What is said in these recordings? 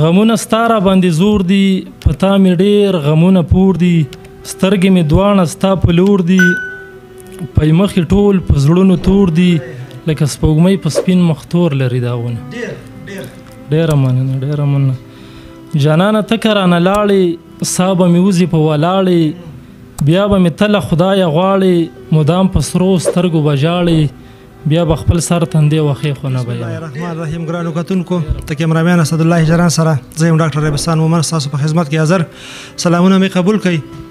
غمونه ستا را باندې زور دي په تا مې ډېر غمونه پور دي سترګې مې دواړه ستا په لور دي پی مخې ټول په زړونو تور دي لکه سپوږمۍ په سپین مخ تور لري داغونه ډېره مننه ډېره مننه جانانه ته که رانه لاړې سا به مې وځي په ولاړې بیا به مې تله خدایه غواړې مدام په سرو سترګو به ژاړې بیا به خپل سر تندې وخې خو نه به یم الرحمن الرحیم ګرانو کتونکو د کیمرامیان اسدالله جران سره زه یم ډاکټر ربستان مومن ستاسو په خدمت کې حاضر سلامونه مې قبول کړئ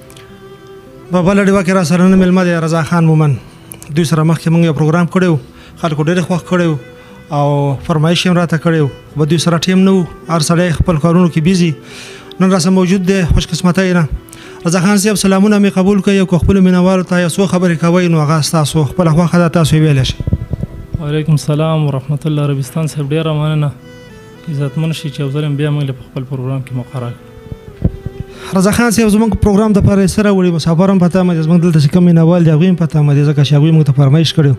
په بله ډیوه کې را سره نه مېلمه دی رضا خان مومن دوی سره مخکې موږ یو پروګرام کړی و خلکو ډېر خوښ کړی او فرمایش یې راته کړی و به دوی سره ټیم نه و هر سړی خپل کارونو کې بیزي نن راسه موجود دی خوش قسمتی نه رضا خان صاحب سلامونه مې قبول کړئ او که خپلو مینوالو ته یو څو خبرې کوئ نو هغه ستاسو خپله خوښه ده تاسو یې ویلی شئ وعلیکم السلام ورحمت الله ربستان صاحب ډېره مننه عزتمن شي چې یو ځل بیا موږ په خپل پروګرام کې مقرر کړو رضا خان صاحب زموږ پروګرام دپاره یې څه راوړي مسافر هم پته مه دي زموږ دلته چې کوم مینوال دي هغوی هم پته مه دي ځکه چې هغوی موږ ته فرمایش کړی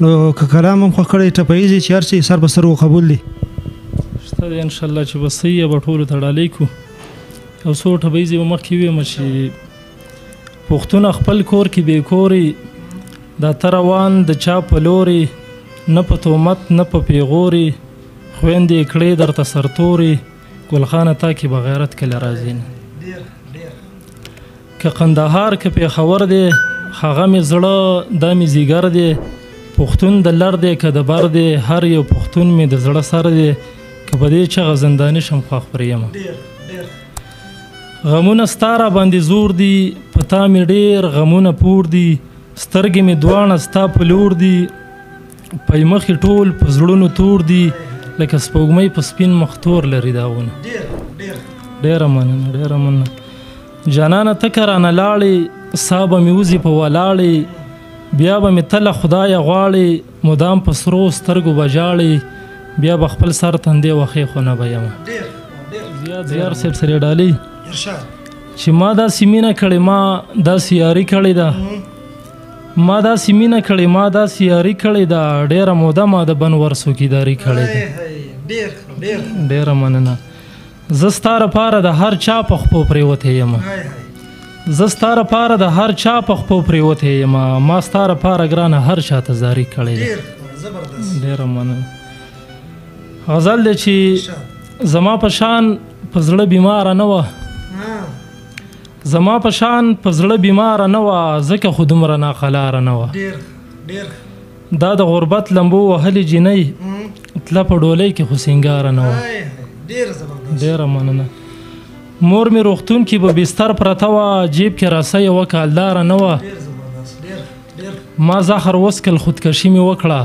نو که کلام هم خوښ کړی ټپیز یې چې هر څه سر به سر قبول دي شته دی انشاءالله چې به صحیح یې به ټولو ته ډالۍ کړو یو څو ټپیز یې به مخکې ویمه چې پښتونه خپل کور کې بې کورې دا ته روان د چا په لورې نه په تهمت نه په پیغورې خویندې یې کړې درته سرتورې ګلخانه تا کې به غیرت کله راځي نه که قندهار که پېښور دی هغه مې زړه دا مې ځیګر دی پښتون د لر دی که د بر دی هر یو پښتون مې د زړه سر دی که په دې چغه زنداني شم خوښ پر یمه غمونه ستا را باندې زور دي په تا مې ډېر غمونه پور دي سترګې مې دواړه ستا په لور دي پی مخې ټول په زړونو تور دي لکه سپوږمۍ په سپین مخ تور لري داغونه ډېره مننه ډېره مننه جانانه ته که رانه لاړې سا به مې وځي په ولاړې بیا به مې تله خدایه غواړې مدام په سرو سترګو به ژاړې بیا به خپل سر تندې وخې خو نه به یمه زیار صاحب سره ډالۍ چې ما داسې مینه کړې ما داسې یاري کړې ده ما داسې مینه کړې ما داسې یاري کړې ده ډېره موده ما د بنور څوکیداري کړې ده ډېره مننه زه ستا لپاره د هر چا په خپو پرېوتی یم زه ستا لپاره د هر چا په خپو پرېوتی یم ما ستا لپاره ګرانه هر چا ته زاري کړې ده ډېره مننه غزل دی چې زما په شان په زړه بیماره نه وه زما په شان په زړه بیماره نه وه ځکه خو دومره ناقلاره نه وه دا د غربت لمبو وهلې جینۍ تله په ډولۍ کې خو سینګاره نه وه ډېره مننه مور مې روغتون کې به بستر پرته وه جیب کې راسه یوه کالداره نه وه ما زهر وسکل خودکشي مې وکړه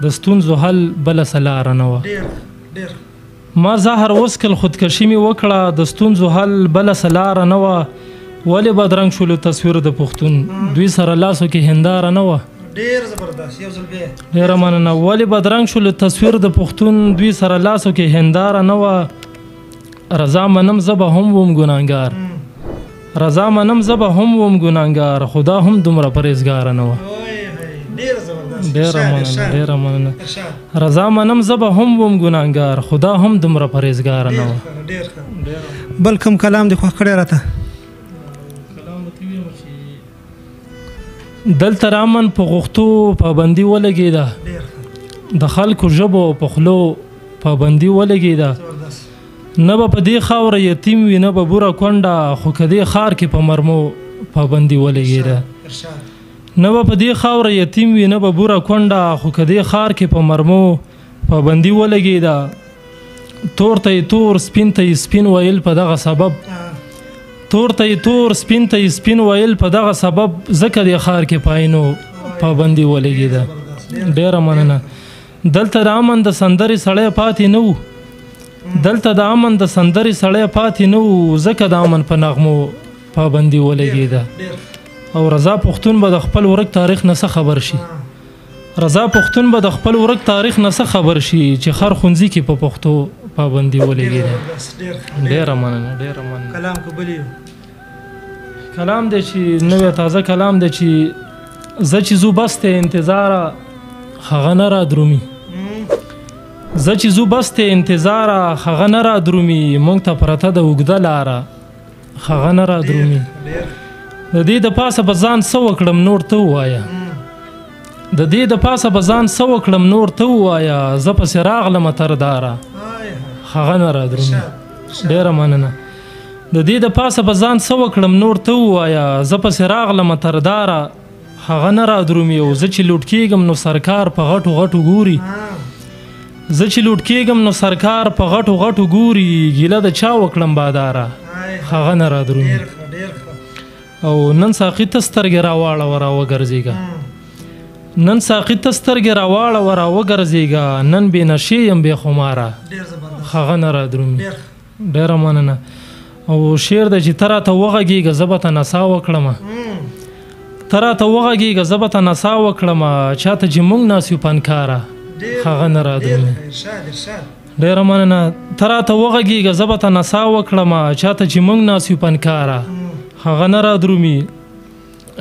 د ستونزو حل بله څه لاره نه وه ما زهر وسکل خودکشي مې وکړه د ستونزو حل بله څه لاره نه وه ولې بدرنګ شولو تصویر د پښتون دوی سره لاسو کې هنداره نه وه ډېره مننه ولې بدرنګ شولو تصویر د پښتون دوی سره لاسو کې هنداره نه وه رضا منم زه به هم وم ګناهګار رضا منم زه به هم وم ګناهګار خدا هم دومره پرهیزګاره نه وه ډېره مننه ډېره مننه رضا منم زه به هم وم ګناهګار خدا هم دومره پرهیزګاره نه وه بل کوم کلام دې خوښ کړی راته دلته رامن په غوښتو پابندي ولګېده د خلکو ژبو په خولو پابندي ولګېده نه به په دې خاوره یتیم وي نه به بوره کونډه خو که دې ښار کې په مرمو پابندي ولګېده نه به په دې خاوره یتیم وي نه به بوره کونډه خو که دې ښار کې په مرمو پابندي ولګېده تور ته یې تور سپین ته یې سپین ویل په دغه سبب تور ته یې تور سپین ته یې سپین ویل په دغه سبب ځکه دې ښار کې پاینو پابندي ولګېده ډېره مننه دلته د امن د سندرې سړی پاتې نه و دلته د امن د سندرې سړی پاتې نه و ځکه د امن په نغمو پابندي ولګېده او رضا پښتون به د خپل ورک تاریخ نه څه خبر شي رضا پښتون به د خپل ورک تاریخ نه څه خبر شي چې خر ښوونځي کې په پښتو پابندي ولګېده ډېره مننه ډېره مننه کلام قبلي کلام دی چې نوی تازه کلام دی چې زه چې زو بس ته انتظاره هغه نه را درومي زه چې زو بس ته انتظاره هغه نه را درومي مونږ ته پرته د اوږده لاره هغه نه را درومي د دې د پاسه به ځان څه وکړم نور ته ووایه د دې د پاسه به ځان څه وکړم نور ته ووایه زه پسې راغلمه ترداره هغه نه را درومي ډېره مننه د دې د پاسه به ځان څه وکړم نور ته ووایه زه پسې راغلمه ترداره هغه نه را درومي او زه چې لوټ کېږم نو سرکار په غټو غټو ګوري زه چې لوټ کېږم نو سرکار په غټو غټو ګوري ګیله د چا وکړم باداره هغه نه را درومي او نن ساقي ته سترګې راواړوه را وګرځېږه نن ساقي ته سترګې راواړوه را وګرځېږه نن بې نشې یم بې خماره هغه نه را درومي ډېره مننه او شعر دی چې ته راته وغږېږه زه به ته نڅا وکړمه ته راته وغږېږه زه به ته نڅا وکړمه چاته چې موږ ناست یو پنکاره هغه نه را درومي ډېره مننه ته راته وغږېږه زه به ته نڅا وکړمه چاته چې موږ ناست یو پنکاره هغه نه را درومي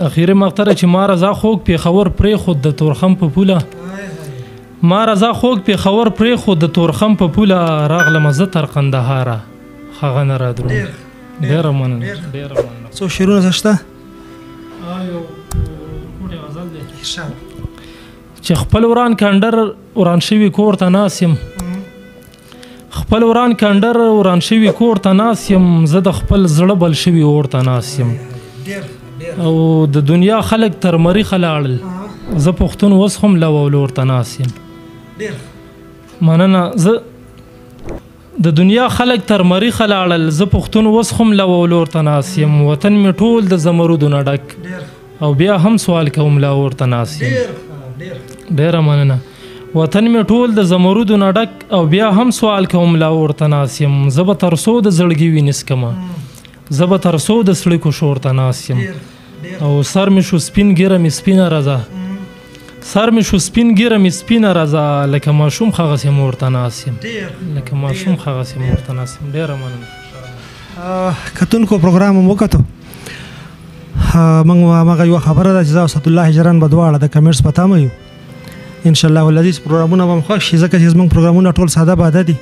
اخیري مقطره چې ما رضا خوږ پېښور پرېښود د تورخم په پوله ما رضا خوږ پېښور پرېښود د تورخم په پوله راغلمه زه تر قندهاره هغه نه را درومي ډېره مننه ډېره مننه څو شعرونه شته یو کوټې غزل دی چې خپل وران کندر وران شوي کور ته ناست یم خپل وران کندر وران شوي کور ته ناست یم زه د خپل زړه بل شوي اور ته ناست یم او د دنیا خلک تر مریخه لاړل زه پښتون اوس هم لو او لور ته ناست یم مننه زه د دنیا خلک تر مریخه لاړل زه پښتون اوس هم لو او لور ته ناست یم وطن مې ټول د زمرودو نه ډک او بیا هم سوال کوم لا اور ته ناست یم ډېره مننه وطن مې ټول د زمرودو نه ډک او بیا هم سوال کوم لا اور ته ناست یم زه به تر څو د زړګي وینې څکمه زه به تر څو د سړکو شور ته ناست یم او سر مې شو سپین ګیره مې سپینه رضا سر مې شو سپین ګیره مې سپینه رضا لکه ماشوم هغسې مور ته ناست یم لکه ماشوم هغسې مور ته ناست یم ډېره مننه کتونکو پروګرام مو وکتو موږ هغه یوه خبره ده چې زه او اسدالله هجران به دواړه د کمنټس په تمه یو انشاءالله العزیز پروګرامونه به هم خوښ شي ځکه چې زموږ پروګرامونه ټول ساده باده دي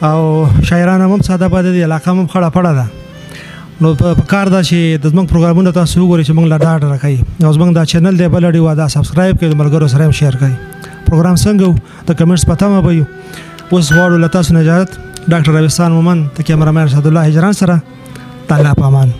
او شاعران هم ساده باده دي علاقه هم خړه پړه ده نو په کار ده چې د زموږ پروګرامونه تاسو وګورئ چې موږ له ډاډ راکوي او زموږ دا چینل دی بل اړیوا دا سبسکرایب کړئ د ملګرو سره هم شیر کړئ پروګرام څنګه و د کمنټس په تمه به یو اوس غواړو له تاسو نه اجازت ډاکټر رویستان مومن د کیمرامین اسدالله هجران سره د الله په امان